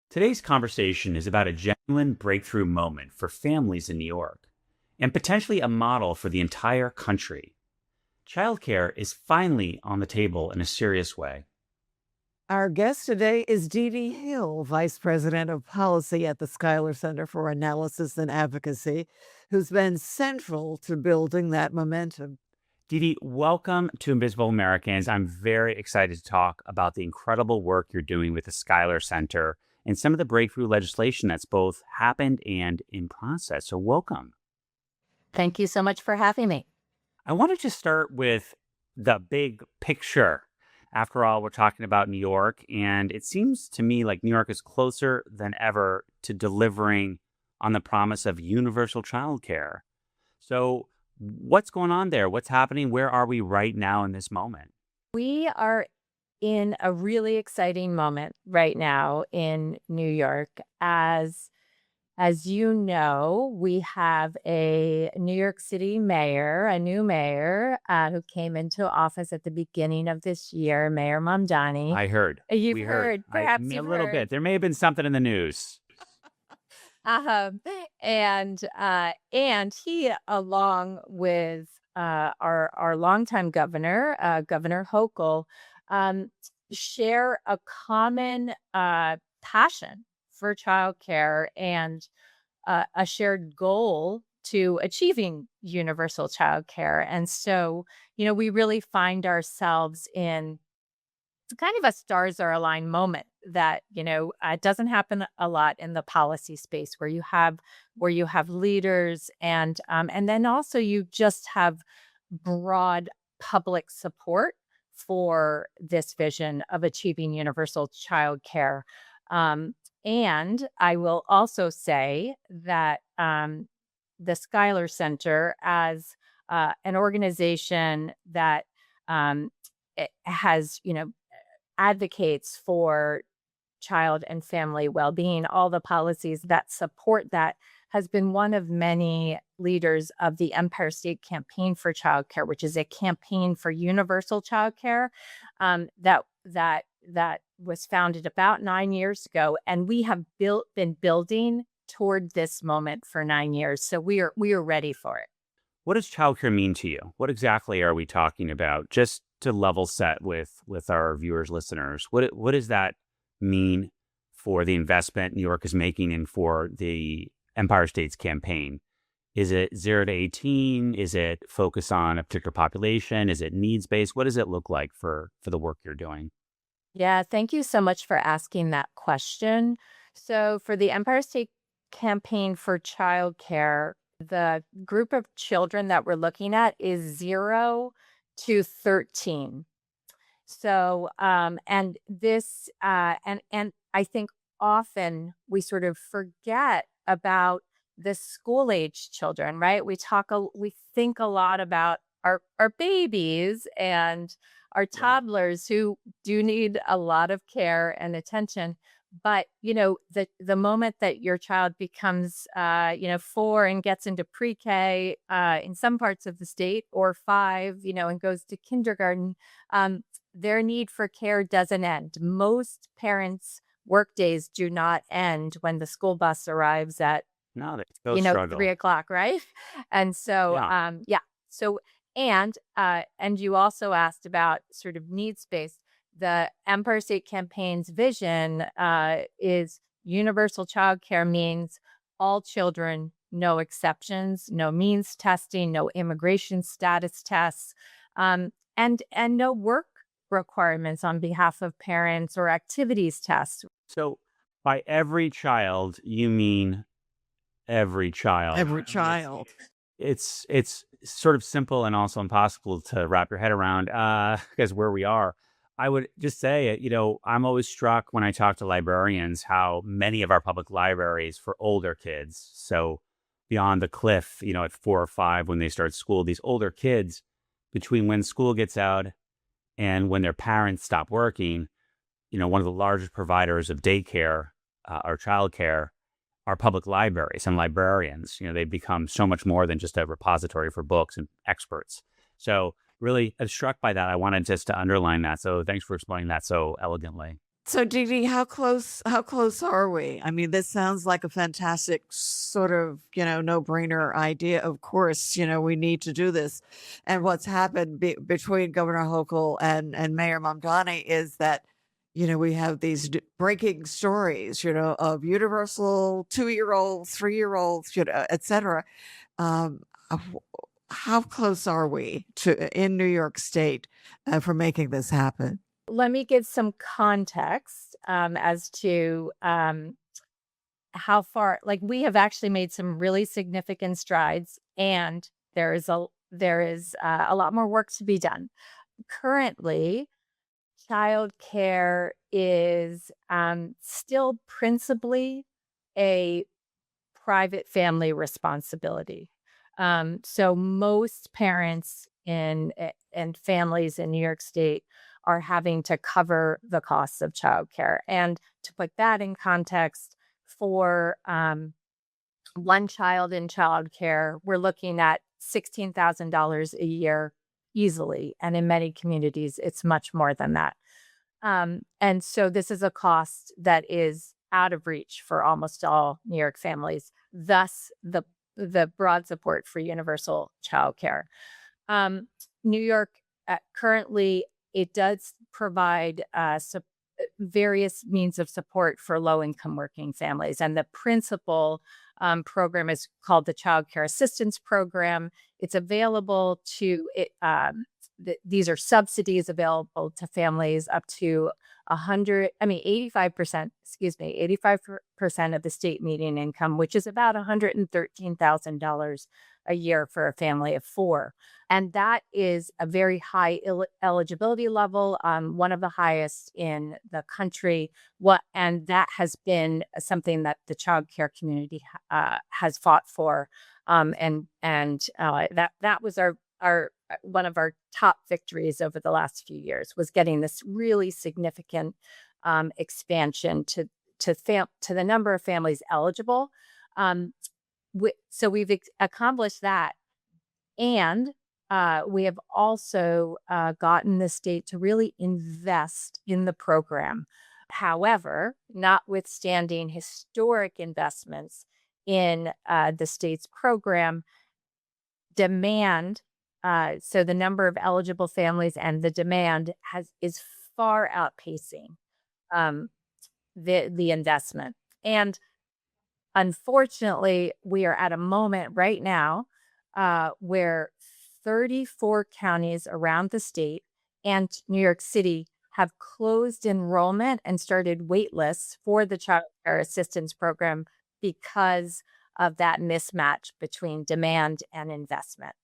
Today's conversation is about a genuine breakthrough moment for families in New York and potentially a model for the entire country. Childcare is finally on the table in a serious way. Our guest today is Dede Hill, Vice President of Policy at the Schuyler Center for Analysis and Advocacy, who's been central to building that momentum. Dede, welcome to Invisible Americans. I'm very excited to talk about the incredible work you're doing with the Schuyler Center and some of the breakthrough legislation that's both happened and in process. So welcome. Thank you so much for having me. I wanted to start with the big picture. After all, we're talking about New York, and it seems to me like New York is closer than ever to delivering on the promise of universal childcare. So, what's going on there? What's happening? Where are we right now in this moment? We are in a really exciting moment right now in New York. As you know, we have a New York City mayor, a new mayor who came into office at the beginning of this year, Mayor Mamdani. I heard. You've We heard, perhaps a you've little heard. bit. There may have been something in the news. Um, and he, along with our longtime governor, Governor Hochul, share a common passion for childcare and a shared goal to achieving universal childcare. And so, we really find ourselves in kind of a stars are aligned moment that it doesn't happen a lot in the policy space where you have leaders and then also you just have broad public support for this vision of achieving universal child care. And I will also say that the Schuyler Center, as an organization that it has, advocates for child and family well-being, all the policies that support that, has been one of many leaders of the Empire State Campaign for Childcare, which is a campaign for universal childcare that was founded about 9 years ago, and we have been building toward this moment for 9 years. So we are ready for it. What does childcare mean to you? What exactly are we talking about? Just to level set with our viewers, listeners, what does that mean for the investment New York is making and for the Empire State's campaign? Is it 0 to 18? Is it focus on a particular population? Is it needs-based? What does it look like for the work you're doing? Yeah, thank you so much for asking that question. So for the Empire State Campaign for Childcare, the group of children that we're looking at is 0 to 13. So, and this, and I think often we sort of forget about the school age children, right? We think a lot about our babies and our toddlers who do need a lot of care and attention. But, the moment that your child becomes, 4 and gets into pre-K in some parts of the state, or 5, and goes to kindergarten, their need for care doesn't end. Most parents' work days do not end when the school bus arrives at, No, they still struggle. 3:00, right? And so, Yeah. So, and you also asked about sort of needs-based. The Empire State Campaign's vision is universal childcare means all children, no exceptions, no means testing, no immigration status tests, and no work requirements on behalf of parents or activities tests. So by every child, you mean every child. Every child. It's sort of simple and also impossible to wrap your head around because where we are. I would just say, I'm always struck when I talk to librarians how many of our public libraries for older kids, so beyond the cliff, at 4 or 5 when they start school, these older kids, between when school gets out and when their parents stop working, one of the largest providers of daycare or childcare are public libraries and librarians. They've become so much more than just a repository for books and experts. So really struck by that. I wanted just to underline that. So thanks for explaining that so elegantly. So, Dee how close are we? I mean, this sounds like a fantastic sort of, no-brainer idea. Of course, we need to do this. And what's happened between Governor Hochul and Mayor Mamdani is that, we have these breaking stories, of universal 2-year-olds, 3-year-olds, et cetera. Um, of- how close are we to in New York State for making this happen? Let me give some context as to how far, like, we have actually made some really significant strides, and there is a lot more work to be done. Currently, childcare is still principally a private family responsibility. So most parents and families in New York State are having to cover the costs of childcare. And to put that in context, for one child in childcare, we're looking at $16,000 a year easily. And in many communities, it's much more than that. And so this is a cost that is out of reach for almost all New York families, thus the broad support for universal childcare. New York currently, it does provide various means of support for low income working families. And the principal program is called the Child Care Assistance Program. It's available to these are subsidies available to families up to 85%, 85% of the state median income, which is about $113,000 a year for a family of four. And that is a very high eligibility level, one of the highest in the country. And that has been something that the child care community has fought for. That was our one of our top victories over the last few years, was getting this really significant expansion to the number of families eligible. So we've accomplished that, and we have also gotten the state to really invest in the program. However, notwithstanding historic investments in the state's program, demand, so the number of eligible families and the demand is far outpacing the investment. And unfortunately, we are at a moment right now where 34 counties around the state and New York City have closed enrollment and started wait lists for the Child Care Assistance Program because of that mismatch between demand and investment.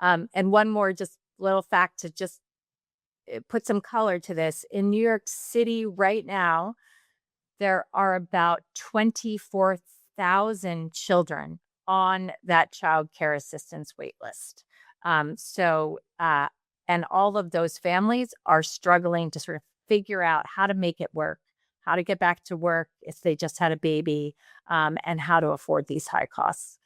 And one more just little fact to just put some color to this. In New York City right now, there are about 24,000 children on that child care assistance wait list. And all of those families are struggling to sort of figure out how to make it work, how to get back to work if they just had a baby, and how to afford these high costs.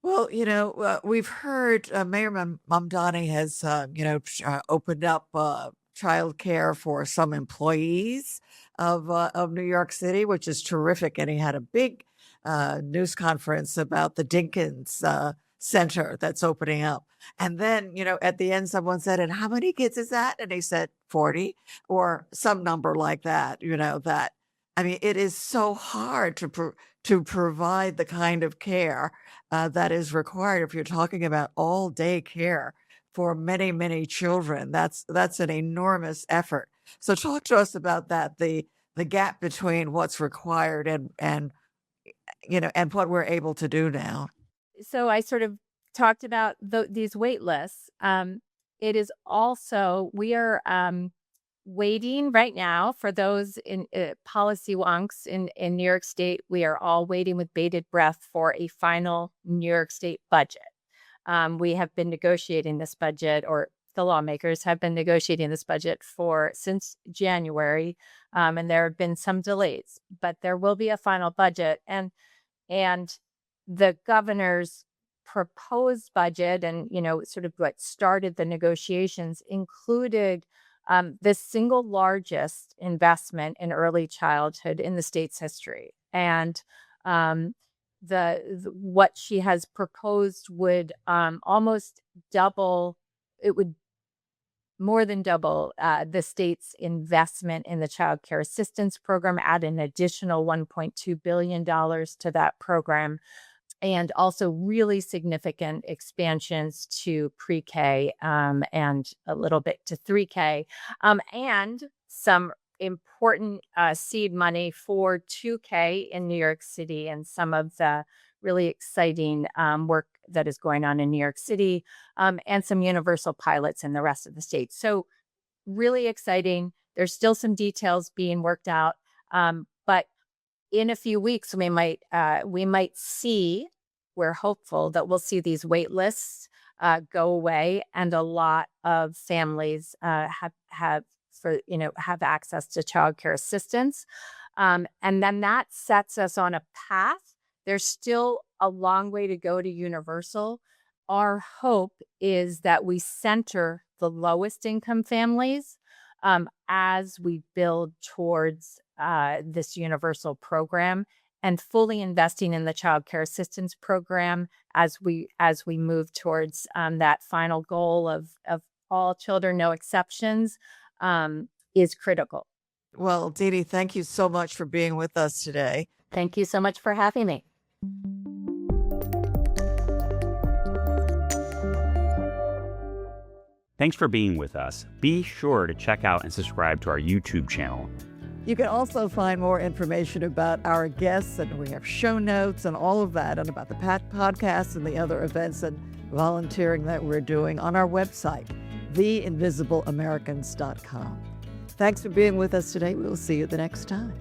Well, we've heard Mayor Mamdani has, opened up childcare for some employees of New York City, which is terrific. And he had a big news conference about the Dinkins Center that's opening up. And then, at the end, someone said, "And how many kids is that?" And he said 40 or some number like that. That, I mean, it is so hard to provide the kind of care that is required if you're talking about all day care for many, many children. That's an enormous effort. So talk to us about that, the gap between what's required and what we're able to do now. So I sort of talked about these wait lists. It is also, we are waiting right now for those in policy wonks in New York State. We are all waiting with bated breath for a final New York State budget. We have been negotiating this budget, or the lawmakers have been negotiating this budget since January, and there have been some delays, but there will be a final budget. And the governor's proposed budget, and sort of what started the negotiations, included the single largest investment in early childhood in the state's history. And what she has proposed would almost double, it would more than double the state's investment in the child care assistance program, add an additional $1.2 billion to that program, and also really significant expansions to pre-K and a little bit to 3K, and some important seed money for 2K in New York City, and some of the really exciting work that is going on in New York City, and some universal pilots in the rest of the state. So really exciting. There's still some details being worked out, but in a few weeks we might see. We're hopeful that we'll see these wait lists go away, and a lot of families have access to child care assistance, and then that sets us on a path. There's still a long way to go to universal. Our hope is that we center the lowest income families as we build towards this universal program, and fully investing in the child care assistance program as we move towards that final goal of all children, no exceptions, is critical. Well, Dede, thank you so much for being with us today. Thank you so much for having me. Thanks for being with us. Be sure to check out and subscribe to our YouTube channel. You can also find more information about our guests, and we have show notes and all of that, and about the podcast and the other events and volunteering that we're doing on our website, theinvisibleamericans.com. Thanks for being with us today. We'll see you the next time.